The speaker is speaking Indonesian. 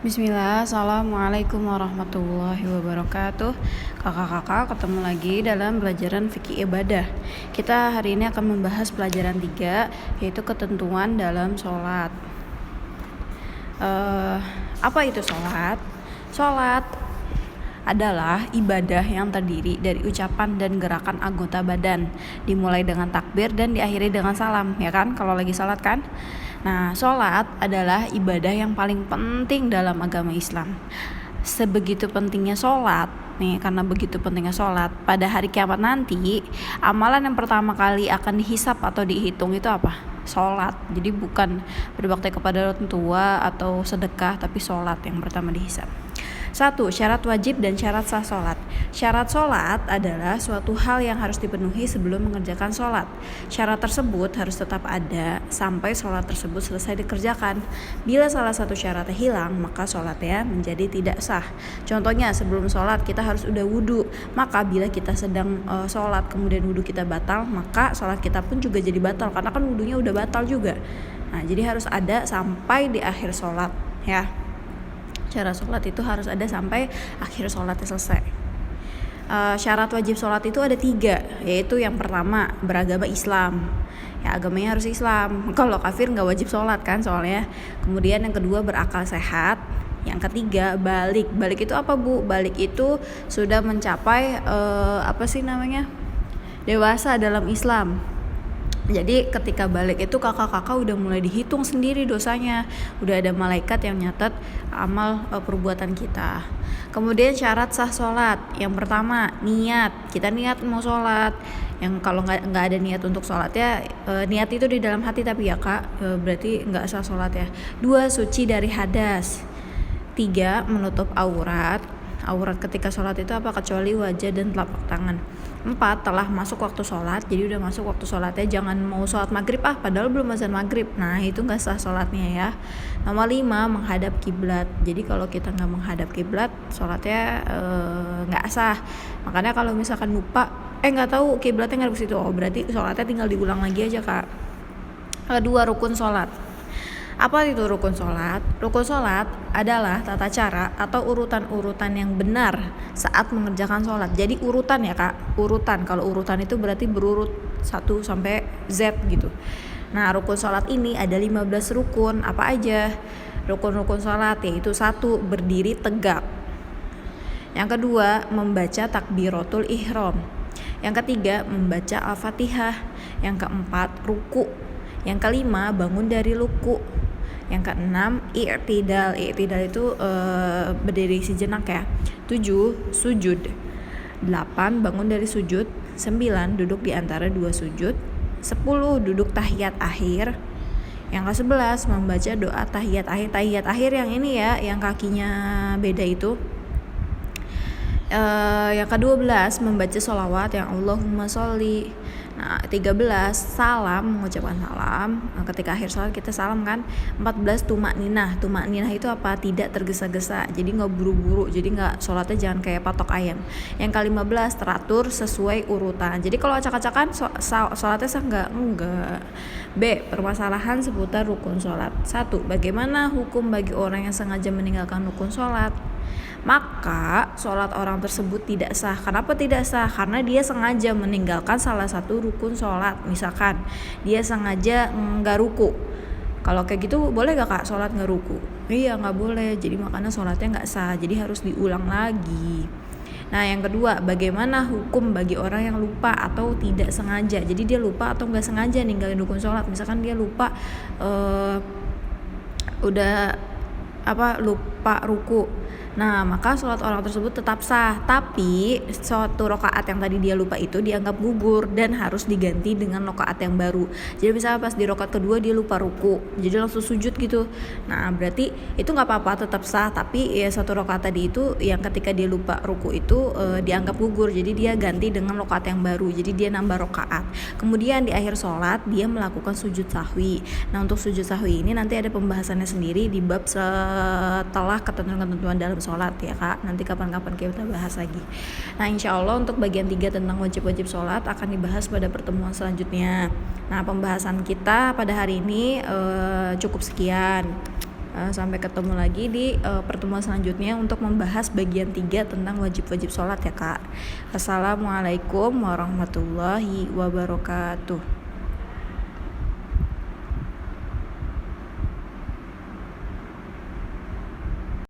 Bismillah, Assalamualaikum warahmatullahi wabarakatuh. Kakak-kakak, ketemu lagi dalam pelajaran fikih ibadah. Kita hari ini akan membahas pelajaran 3, yaitu ketentuan dalam sholat. Apa itu sholat? Sholat adalah ibadah yang terdiri dari ucapan dan gerakan anggota badan, dimulai dengan takbir dan diakhiri dengan salam, ya kan? Kalau lagi sholat kan? Nah, sholat adalah ibadah yang paling penting dalam agama Islam. Sebegitu pentingnya sholat, nih karena begitu pentingnya sholat, pada hari kiamat nanti, amalan yang pertama kali akan dihisap atau dihitung itu apa? Sholat. Jadi bukan berbakti kepada orang tua atau sedekah, tapi sholat yang pertama dihisap. 1. Syarat wajib dan syarat sah sholat. Syarat sholat adalah suatu hal yang harus dipenuhi sebelum mengerjakan sholat. Syarat tersebut harus tetap ada sampai sholat tersebut selesai dikerjakan. Bila salah satu syaratnya hilang, maka sholatnya menjadi tidak sah. Contohnya, sebelum sholat kita harus udah wudhu. Maka bila kita sedang sholat kemudian wudhu kita batal, maka sholat kita pun juga jadi batal, karena kan wudhunya udah batal juga. Nah, jadi harus ada sampai di akhir sholat, ya. Syarat sholat itu harus ada sampai akhir sholatnya selesai. Syarat wajib sholat itu ada 3, yaitu yang pertama beragama Islam, ya agamanya harus Islam. Kalau kafir nggak wajib sholat kan soalnya. Kemudian yang kedua berakal sehat. Yang ketiga balik. Balik itu apa, Bu? Balik itu sudah mencapai dewasa dalam Islam. Jadi ketika balik itu kakak-kakak udah mulai dihitung sendiri dosanya. Udah ada malaikat yang nyatet amal perbuatan kita. Kemudian syarat sah sholat. Yang pertama niat. Kita niat mau sholat. Yang kalau nggak ada niat untuk sholat ya, niat itu di dalam hati tapi ya kak, berarti nggak sah sholat ya. 2. Suci dari hadas. 3. Menutup aurat. Aurat ketika sholat itu apa? Kecuali wajah dan telapak tangan. 4. Telah masuk waktu sholat. Jadi udah masuk waktu sholatnya. Jangan mau sholat maghrib padahal belum azan maghrib. Nah itu gak sah sholatnya ya. Nomor 5. Menghadap kiblat. Jadi kalau kita gak menghadap kiblat, sholatnya gak sah. Makanya kalau misalkan lupa gak tahu kiblatnya ngadep ke situ, berarti sholatnya tinggal diulang lagi aja kak. Kedua, rukun sholat. Apa itu rukun sholat? Rukun sholat adalah tata cara atau urutan-urutan yang benar saat mengerjakan sholat. Jadi urutan ya kak, urutan. Kalau urutan itu berarti berurut 1 sampai Z gitu. Nah rukun sholat ini ada 15 rukun. Apa aja? Rukun-rukun sholat yaitu 1. Berdiri tegak. Yang kedua, membaca takbiratul ihram. Yang ketiga, membaca al-fatihah. Yang keempat, ruku. Yang kelima, bangun dari ruku. Yang keenam, i'tidal. I'tidal itu berdiri sejenak ya. 7. Sujud. 8. Bangun dari sujud. 9. Duduk di antara 2 sujud. 10. Duduk tahiyat akhir. Yang ke-11, membaca doa tahiyat akhir. Tahiyat akhir yang ini ya, yang kakinya beda itu. Yang ke-12, membaca sholawat yang Allahumma sholli. Nah 13, salam, mengucapkan salam. Ketika akhir sholat kita salam kan. 14, tumakninah. Tumakninah itu apa? Tidak tergesa-gesa. Jadi gak buru-buru. Jadi gak, sholatnya jangan kayak patok ayam. Yang ke-15, teratur sesuai urutan. Jadi kalau acak-acakan sholatnya sah gak? Enggak. B. Permasalahan seputar rukun sholat. 1. Bagaimana hukum bagi orang yang sengaja meninggalkan rukun sholat? Maka sholat orang tersebut tidak sah. Kenapa tidak sah? Karena dia sengaja meninggalkan salah satu rukun sholat. Misalkan dia sengaja nggak ruku. Kalau kayak gitu boleh gak kak sholat nggak ruku? Iya nggak boleh. Jadi makanya sholatnya nggak sah. Jadi harus diulang lagi. Nah yang kedua, bagaimana hukum bagi orang yang lupa atau tidak sengaja? Jadi dia lupa atau nggak sengaja ninggalin rukun sholat. Misalkan dia lupa lupa ruku. Nah maka sholat orang tersebut tetap sah, tapi suatu rakaat yang tadi dia lupa itu dianggap gugur dan harus diganti dengan rakaat yang baru. Jadi misalnya pas di rakaat kedua dia lupa ruku, jadi langsung sujud gitu. Nah berarti itu nggak apa-apa, tetap sah, tapi ya satu rakaat tadi itu yang ketika dia lupa ruku itu dianggap gugur, jadi dia ganti dengan rakaat yang baru, jadi dia nambah rakaat. Kemudian di akhir sholat dia melakukan sujud sahwi. Nah untuk sujud sahwi ini nanti ada pembahasannya sendiri di bab setelah ketentuan-ketentuan dalam sholat ya kak, nanti kapan-kapan kita bahas lagi. Nah insya Allah untuk bagian 3 tentang wajib-wajib sholat akan dibahas pada pertemuan selanjutnya. Nah pembahasan kita pada hari ini cukup sekian. Sampai ketemu lagi di pertemuan selanjutnya untuk membahas bagian 3 tentang wajib-wajib sholat ya Kak. Assalamualaikum warahmatullahi wabarakatuh.